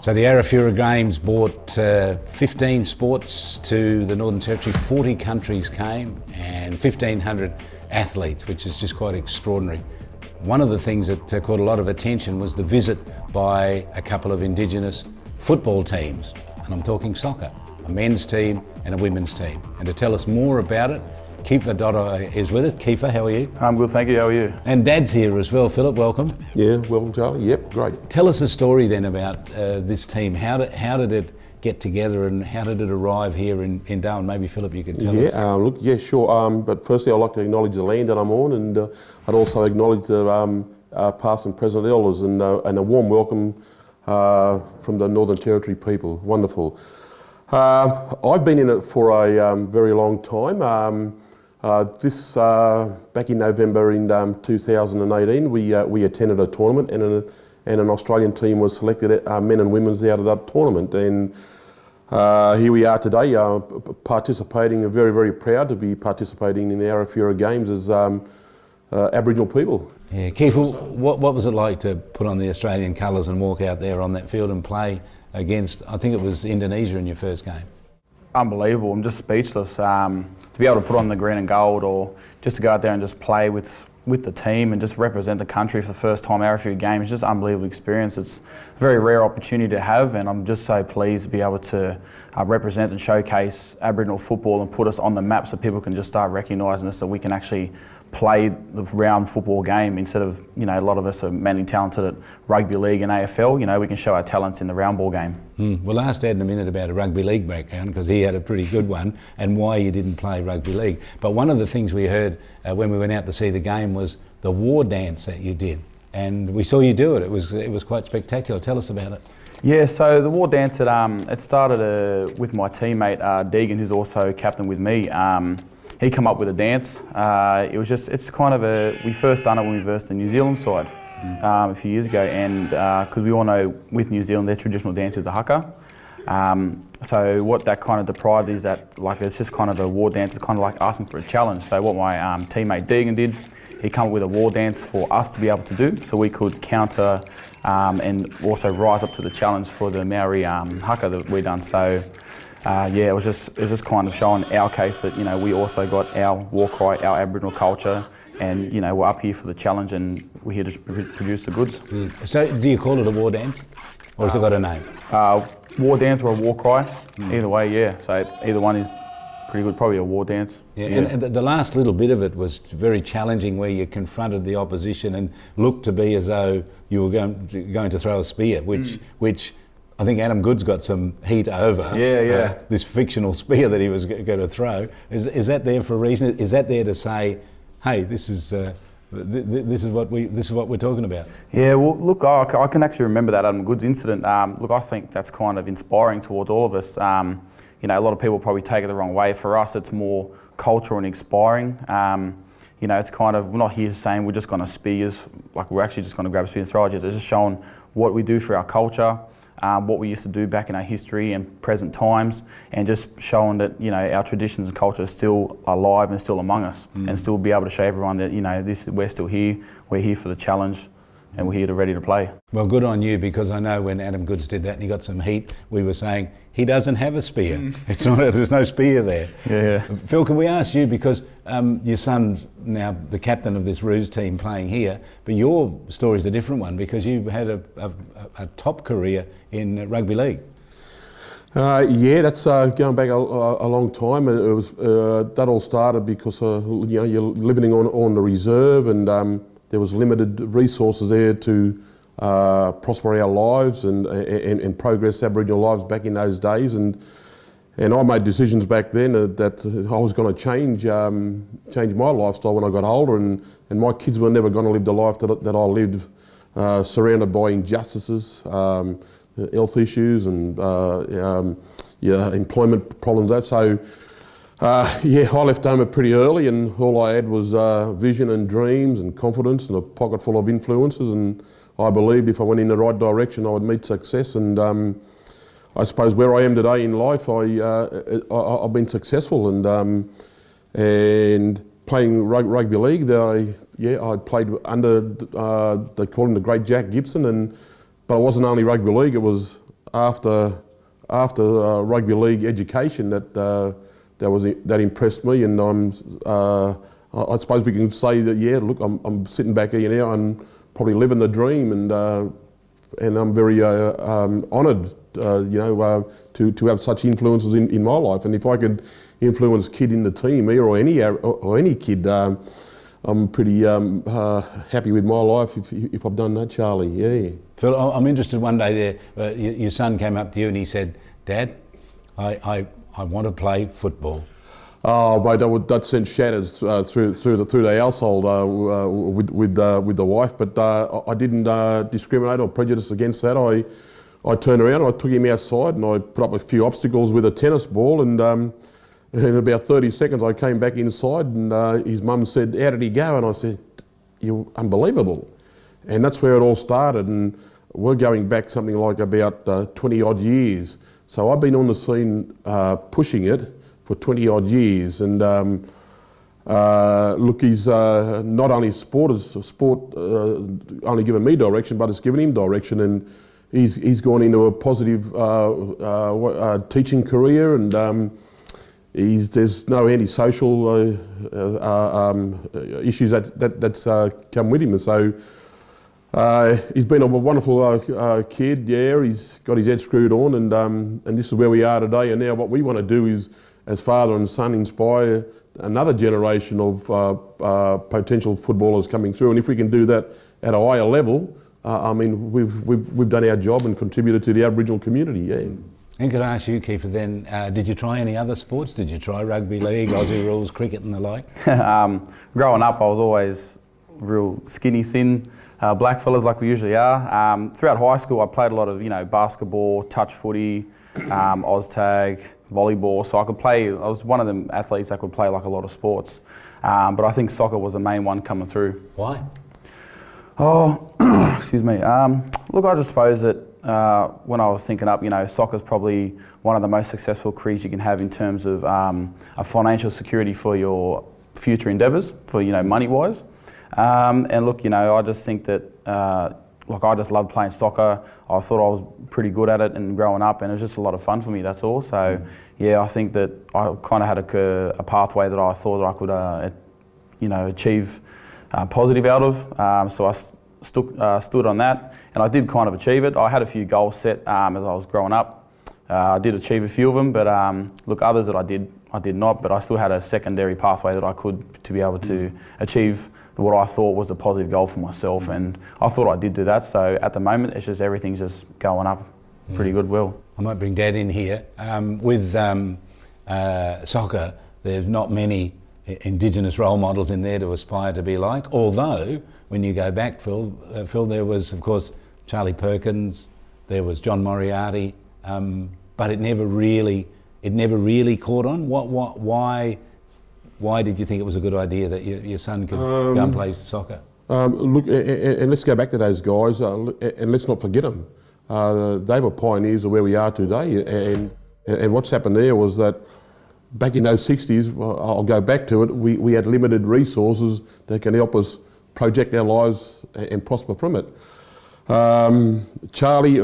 So the Arafura Games brought 15 sports to the Northern Territory, 40 countries came and 1,500 athletes, which is just quite extraordinary. One of the things that caught a lot of attention was the visit by a couple of Indigenous football teams, and I'm talking soccer, a men's team and a women's team. And to tell us more about it, Kiefer Dotti is with us. Kiefer, how are you? I'm good, thank you. How are you? And Dad's here as well. Philip, welcome. Yeah, welcome, Charlie. Yep, great. Tell us a story then about this team. How did it get together and how did it arrive here in Darwin? Maybe Philip, you could tell us. Yeah, sure. But firstly, I'd like to acknowledge the land that I'm on, and I'd also acknowledge the past and present elders, and a warm welcome from the Northern Territory people. Wonderful. I've been in it for a very long time. Back in November in 2018, we attended a tournament, and an Australian team was selected, men and women's, out of that tournament. And here we are today, participating, and very, very proud to be participating in the Arafura Games as Aboriginal people. Yeah, Kiefer, what was it like to put on the Australian colours and walk out there on that field and play against, I think it was Indonesia in your first game? Unbelievable. I'm just speechless. To be able to put on the green and gold, or just to go out there and just play with the team and just represent the country for the first time Arafura Games, just unbelievable experience. It's a very rare opportunity to have, and I'm just so pleased to be able to represent and showcase Aboriginal football and put us on the map so people can just start recognising us, that we can actually play the round football game instead of, a lot of us are mainly talented at rugby league and AFL. We can show our talents in the round ball game. We'll ask Dad in a minute about a rugby league background, because he had a pretty good one, and why you didn't play rugby league. But one of the things we heard when we went out to see the game was the war dance that you did, and we saw you do it. It was quite spectacular. Tell us about it. Yeah, so the war dance, it started with my teammate Deegan, who's also captain with me. He came up with a dance. We first done it when we versed the New Zealand side a few years ago, and because we all know with New Zealand their traditional dance is the haka. So what that kind of deprived is that it's just kind of a war dance. It's kind of like asking for a challenge. So what my teammate Deegan did, he came up with a war dance for us to be able to do, so we could counter and also rise up to the challenge for the Maori haka that we done. So. It was just kind of showing our case that we also got our war cry, our Aboriginal culture, and we're up here for the challenge, and we're here to produce the goods. So do you call it a war dance, or has it got a name? War dance or a war cry, either way, yeah. So either one is pretty good, probably a war dance. Yeah. And the last little bit of it was very challenging, where you confronted the opposition and looked to be as though you were going to throw a spear, which I think Adam Good's got some heat over. This fictional spear that he was going to throw. Is that there for a reason? Is that there to say, hey, this is what we're talking about? Yeah. Well, look, I can actually remember that Adam Good's incident. Look, I think that's kind of inspiring towards all of us. A lot of people probably take it the wrong way. For us, it's more cultural and inspiring. It's kind of, we're not here saying we're just going to spears, we're actually just going to grab a spear and throw it. It's just showing what we do for our culture. What we used to do back in our history and present times, and just showing that our traditions and culture are still alive and still among us, and still be able to show everyone that we're still here, we're here for the challenge, and we're here ready to play. Well, good on you, because I know when Adam Goods did that and he got some heat, we were saying he doesn't have a spear. There's no spear there. Yeah. Phil, can we ask you, because your son's now the captain of this Roos team playing here, but your story's a different one, because you had a top career in rugby league. That's going back a long time. It was that all started because you're living on the reserve, and there was limited resources there to prosper our lives and progress Aboriginal lives back in those days. And I made decisions back then that I was going to change my lifestyle when I got older, and my kids were never going to live the life that I lived, surrounded by injustices, health issues, and employment problems. So I left home pretty early, and all I had was vision and dreams and confidence and a pocket full of influences, and I believed if I went in the right direction I would meet success. And I suppose where I am today in life, I've been successful, and playing rugby league. I played under they call him the great Jack Gibson, but it wasn't only rugby league. It was after rugby league education that impressed me, and I suppose we can say that, yeah, look, I'm sitting back here now and probably living the dream, and I'm very honoured, to have such influences in my life. And if I could influence a kid in the team here, or any kid, I'm pretty happy with my life if I've done that, Charlie. Yeah. Phil, I'm interested. One day there, your son came up to you and he said, "Dad, I want to play football." Oh, mate, that sent shatters through the household with the wife. But I didn't discriminate or prejudice against that. I turned around, I took him outside, and I put up a few obstacles with a tennis ball. And in about 30 seconds, I came back inside, and his mum said, "How did he go?" And I said, "You're unbelievable." And that's where it all started. And we're going back something like about 20 odd years. So I've been on the scene pushing it for 20 odd years, and look, he's not only sport only given me direction, but it's given him direction, and he's gone into a positive teaching career, and there's no antisocial issues that's come with him, and so he's been a wonderful kid. Yeah, he's got his head screwed on, and this is where we are today. And now what we want to do is, as father and son, inspire another generation of potential footballers coming through. And if we can do that at a higher level, I mean, we've done our job and contributed to the Aboriginal community. Yeah. And could I ask you, Kiefer, then, did you try any other sports? Did you try rugby league, Aussie rules, cricket and the like? Growing up, I was always real skinny, thin, black fellas like we usually are. Throughout high school, I played a lot of, basketball, touch footy, Oztag, volleyball. So I was one of them athletes that could play like a lot of sports. But I think soccer was the main one coming through. Why? Oh, excuse me. Look, I just suppose that when I was thinking up, soccer's probably one of the most successful careers you can have in terms of a financial security for your future endeavours, for, money-wise. And look, I just think that, I just loved playing soccer. I thought I was pretty good at it and growing up, and it was just a lot of fun for me, that's all. So, yeah, I think that I kind of had a pathway that I thought I could, achieve positive out of. So I stood on that, and I did kind of achieve it. I had a few goals set as I was growing up. I did achieve a few of them, but look, others that I did not, but I still had a secondary pathway that I could to be able to achieve what I thought was a positive goal for myself, and I thought I did do that. So at the moment, it's just everything's just going up pretty good. Well, I might bring Dad in here. With soccer, there's not many Indigenous role models in there to aspire to be like, although when you go back, Phil, there was, of course, Charlie Perkins, there was John Moriarty, but it never really caught on. Why did you think it was a good idea that your son could go and play soccer? Look, and let's go back to those guys, and let's not forget them. They were pioneers of where we are today, and what's happened there was that back in those 60s, I'll go back to it, we had limited resources that can help us project our lives and prosper from it. Charlie,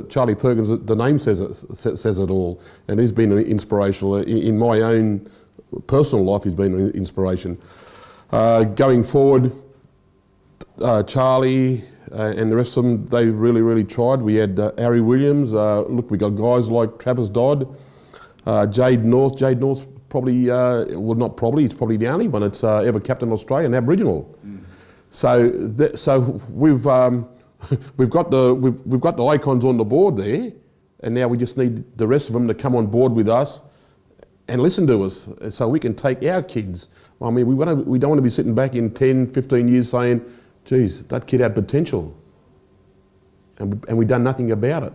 Charlie Perkins, the name says it all, and he's been inspirational. In my own personal life, he's been an inspiration. Going forward, Charlie and the rest of them, they really, really tried. We had Harry Williams, we got guys like Travis Dodd, Jade North. Jade North's probably, he's probably the only one that's ever captained Australia, an Aboriginal. So we've got the icons on the board there, and now we just need the rest of them to come on board with us and listen to us, so we can take our kids. I mean, we don't want to be sitting back in 10, 15 years saying, "Geez, that kid had potential," and we've done nothing about it.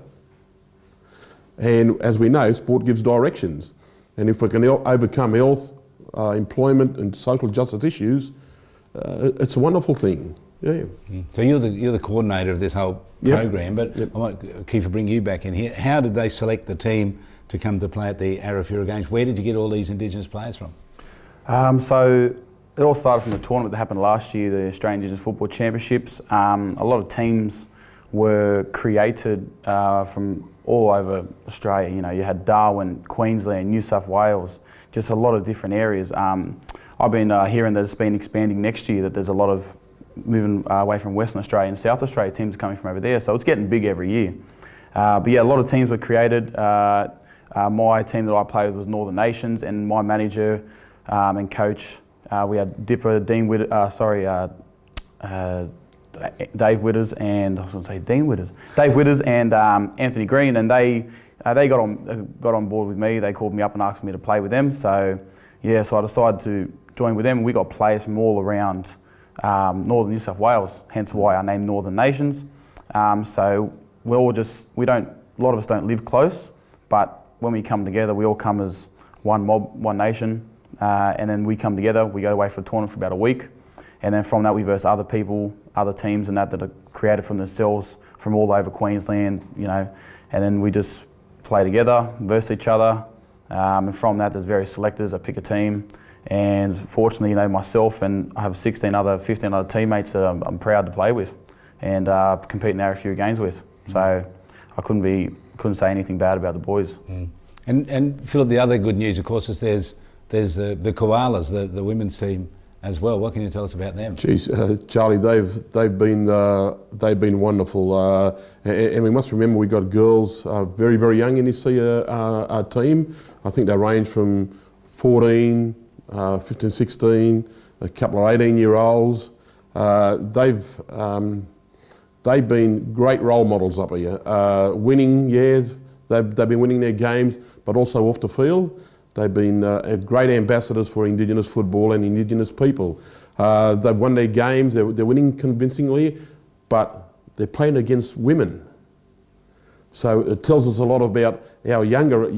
And as we know, sport gives directions, and if we can overcome health, employment, and social justice issues, it's a wonderful thing. Yeah. So you're the coordinator of this whole program, but I might, Kiefer, bring you back in here. How did they select the team to come to play at the Arafura Games? Where did you get all these Indigenous players from? So it all started from the tournament that happened last year, the Australian Indigenous Football Championships. A lot of teams were created from all over Australia. You know, you had Darwin, Queensland, New South Wales, just a lot of different areas. I've been hearing that it's been expanding next year, that there's a lot of moving away from Western Australia and South Australia teams coming from over there, so it's getting big every year. But yeah, a lot of teams were created. My team that I played with was Northern Nations, and my manager and coach, we had Dipper, Dean Witt, Dave Witters and I was going to say Dean Witters, Dave Witters and Anthony Green, and they got on board with me. They called me up and asked me to play with them. So yeah, so I decided to join with them. We got players from all around northern New South Wales, hence why I named Northern Nations. So a lot of us don't live close, but when we come together, we all come as one mob, one nation, and then we come together. We go away for a tournament for about a week. And then from that we verse other people, other teams and that are created from themselves from all over Queensland, you know, and then we just play together, verse each other, and from that there's various selectors that pick a team, and fortunately, you know, myself and I have 15 other teammates that I'm proud to play with and compete in Arafura Games with. So I couldn't say anything bad about the boys. Mm. And Philip, the other good news, of course, is there's the Koalas, the women's team as well. What can you tell us about them? Geez, Charlie, they've been wonderful, and we must remember we got girls very, very young in this team. I think they range from 14, 15, 16, a couple of 18-year-olds. They've been great role models up here. Winning, yeah, they've been winning their games, but also off the field. They've been great ambassadors for Indigenous football and Indigenous people. They've won their games, they're winning convincingly, but they're playing against women. So it tells us a lot about our younger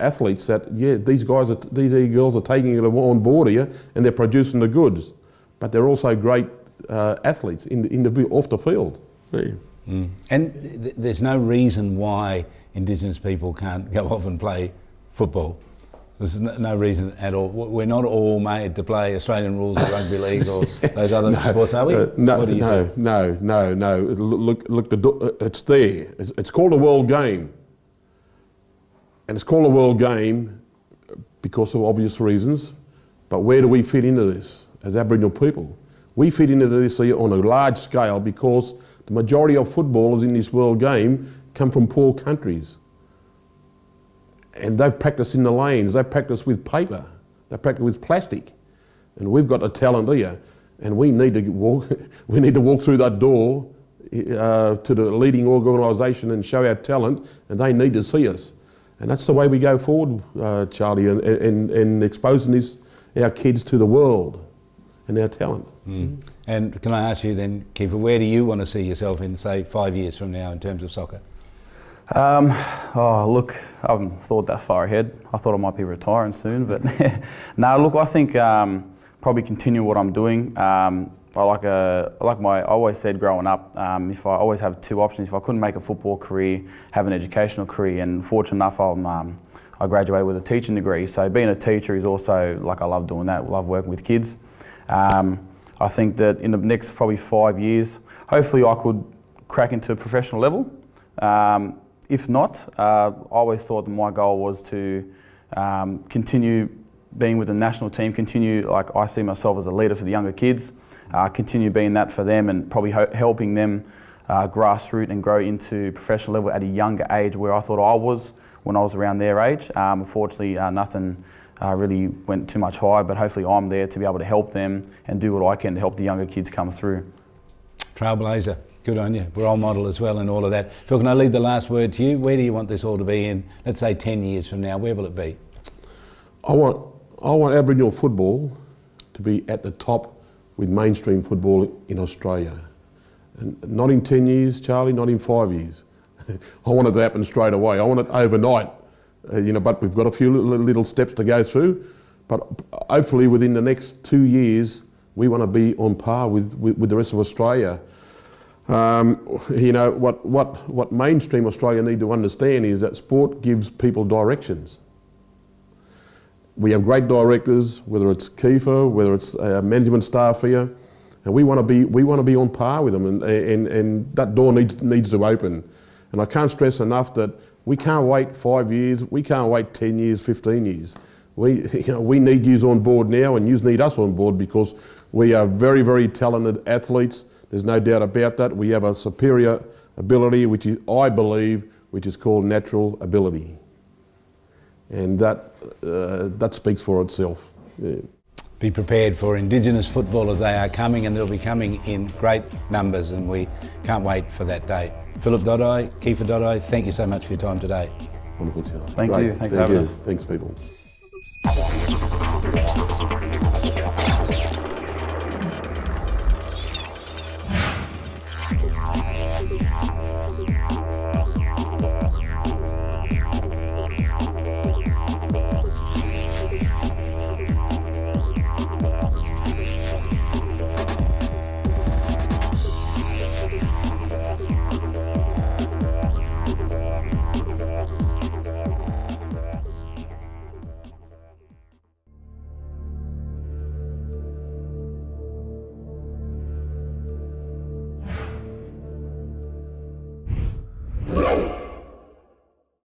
athletes that, yeah, these girls are taking it on board here and they're producing the goods. But they're also great athletes off the field. Yeah. Mm. And there's no reason why Indigenous people can't go off and play football. There's no reason at all. We're not all made to play Australian rules of rugby league or those other sports, are we? No. What do you think? Look, it's there. It's called a world game. And it's called a world game because of obvious reasons. But where do we fit into this as Aboriginal people? We fit into this on a large scale because the majority of footballers in this world game come from poor countries. And they've practiced in the lanes, they practice with paper, they practice with plastic. And we've got the talent here, and we need to walk through that door to the leading organisation and show our talent, and they need to see us. And that's the way we go forward, Charlie, and exposing our kids to the world and our talent. Mm. And can I ask you then, Kiefer, where do you want to see yourself in, say, 5 years from now in terms of soccer? Look, I haven't thought that far ahead. I thought I might be retiring soon, but no, look, I think probably continue what I'm doing. I always said growing up, if I always have two options, if I couldn't make a football career, have an educational career, and fortunate enough, I graduated with a teaching degree. So being a teacher is also, I love doing that, love working with kids. I think that in the next probably 5 years, hopefully I could crack into a professional level. If not, I always thought that my goal was to continue being with the national team, continue, I see myself as a leader for the younger kids, continue being that for them and probably helping them grassroots and grow into professional level at a younger age where I thought I was when I was around their age. Unfortunately, nothing really went too much higher, but hopefully I'm there to be able to help them and do what I can to help the younger kids come through. Trailblazer. Good on you. Role model as well and all of that. Phil, can I leave the last word to you? Where do you want this all to be in, let's say, 10 years from now? Where will it be? I want Aboriginal football to be at the top with mainstream football in Australia. And not in 10 years, Charlie, not in 5 years. I want it to happen straight away. I want it overnight. But we've got a few little steps to go through. But hopefully within the next 2 years, we want to be on par with the rest of Australia. What mainstream Australia need to understand is that sport gives people directions. We have great directors, whether it's Kiefer, whether it's management staff here. and we want to be on par with them, and that door needs to open. And I can't stress enough that we can't wait 5 years, we can't wait 10 years, 15 years. We need you on board now, and you need us on board, because we are very, very talented athletes. There's no doubt about that. We have a superior ability, which is, I believe, which is called natural ability. And that speaks for itself. Yeah. Be prepared for Indigenous footballers. They are coming, and they'll be coming in great numbers, and we can't wait for that day. Philip Dotti, Kiefer Dotti, thank you so much for your time today. Wonderful, Charles. Thank you. Thanks for having us. Thanks, people.